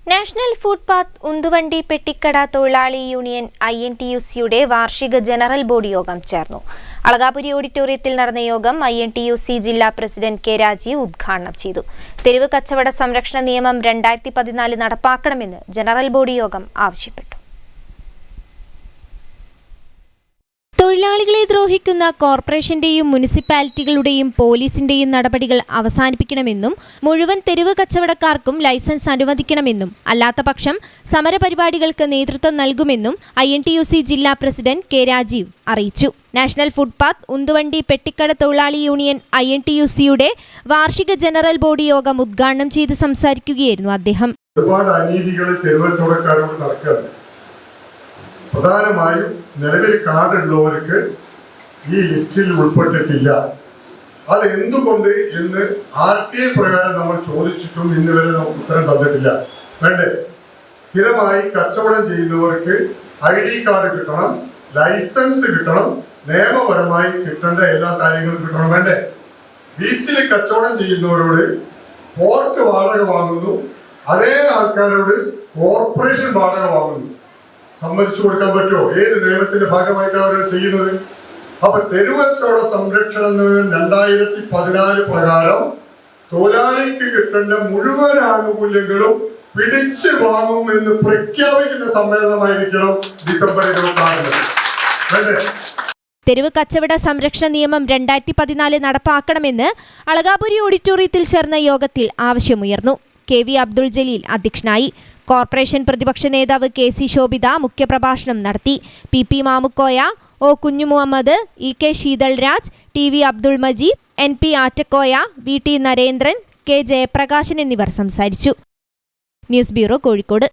National footpath ഉന്തുവണ്ടി പെട്ടിക്കട തൊഴിലാളി union INTUC-യുടെ വാർഷിക general body യോഗം ചേർന്നു. അളകാപുരി ഓഡിറ്റോറിയത്തിൽ നടന്ന യോഗം INTUC ജില്ലാ പ്രസിഡന്റ് കെ രാജീവ് ഉദ്ഘാടനം ചെയ്തു. തെരുവ് കച്ചവട സംരക്ഷണ നിയമം 2014 നടപ്പാക്കണമെന്ന് ജനറൽ ബോഡി യോഗം ആവശ്യപ്പെട്ടു. തൊഴിലാളികളെ ദ്രോഹിക്കുന്ന കോർപ്പറേഷന്റെയും മുനിസിപ്പാലിറ്റികളുടെയും പോലീസിന്റെയും നടപടികൾ അവസാനിപ്പിക്കണമെന്നും മുഴുവൻ തെരുവ് കച്ചവടക്കാർക്കും ലൈസൻസ് അനുവദിക്കണമെന്നും അല്ലാത്തപക്ഷം സമരപരിപാടികൾക്ക് നേതൃത്വം നൽകുമെന്നും INTUC ജില്ലാ പ്രസിഡന്റ് കെ രാജീവ് അറിയിച്ചു. നാഷണൽ ഫുട്പാത്ത് ഉന്തുവണ്ടി പെട്ടിക്കട തൊഴിലാളി യൂണിയൻ INTUC-യുടെ വാർഷിക ജനറൽ ബോഡി യോഗം ഉദ്ഘാടനം ചെയ്ത് സംസാരിക്കുകയായിരുന്നു അദ്ദേഹം. ഒരുപാട് അനീതികൾ തെരുവ് കച്ചവടക്കാരോട് നടക്കുകയാണ്. പ്രധാനമായും നിലവിൽ കാർഡുള്ളവർക്ക് ഈ ലിസ്റ്റിൽ ഉൾപ്പെട്ടിട്ടില്ല. അത് എന്തുകൊണ്ട് എന്ന് RTA പ്രകാരം നമ്മൾ ചോദിച്ചിട്ടും ഇന്ന് വരെ നമുക്ക് ഉത്തരം തന്നിട്ടില്ല. വേണ്ടേ? സ്ഥിരമായി കച്ചവടം ചെയ്യുന്നവർക്ക് ID കാർഡ് കിട്ടണം, ലൈസൻസ് കിട്ടണം, നിയമപരമായി കിട്ടേണ്ട എല്ലാ കാര്യങ്ങളും കിട്ടണം. വേണ്ടേ? ബീച്ചിൽ കച്ചവടം ചെയ്യുന്നവരോട് പോർട്ട് വാടക വാങ്ങുന്നു, അതേ ആൾക്കാരോട് കോർപ്പറേഷൻ വാടക വാങ്ങുന്നു. സമ്മതിച്ചു കൊടുക്കാൻ പറ്റുമോ? ഏത് നിയമത്തിന്റെ ഭാഗമായിട്ടാണ് അവർ ചെയ്യുന്നത്? അപ്പൊ തെരുവ് കച്ചവട സംരക്ഷണ നിയമം 2014 പ്രകാരം തൊഴിലാളിക്ക് കിട്ടേണ്ട മുഴുവൻ ആനുകൂല്യങ്ങളും പിടിച്ചു വാങ്ങുമെന്ന് പ്രഖ്യാപിക്കുന്ന സമ്മേളനമായിരിക്കണം ഡിസംബർ 26. തെരുവ് കച്ചവട സംരക്ഷണ നിയമം 2014 നടപ്പാക്കണമെന്ന് അളകാപുരി ഓഡിറ്റോറിയത്തിൽ ചേർന്ന യോഗത്തിൽ ആവശ്യമുയർന്നു. KV അബ്ദുൾ ജലീൽ അധ്യക്ഷനായി. കോർപ്പറേഷൻ പ്രതിപക്ഷ നേതാവ് KC ശോഭിത മുഖ്യപ്രഭാഷണം നടത്തി. PP Mamukkoya, O Kunjumuhammad, EK ശീതൾരാജ്, TV Abdul Majeed, NP Attakoya, VT Narendran, K Jayaprakashan എന്നിവർ സംസാരിച്ചു. News bureau, Kozhikode.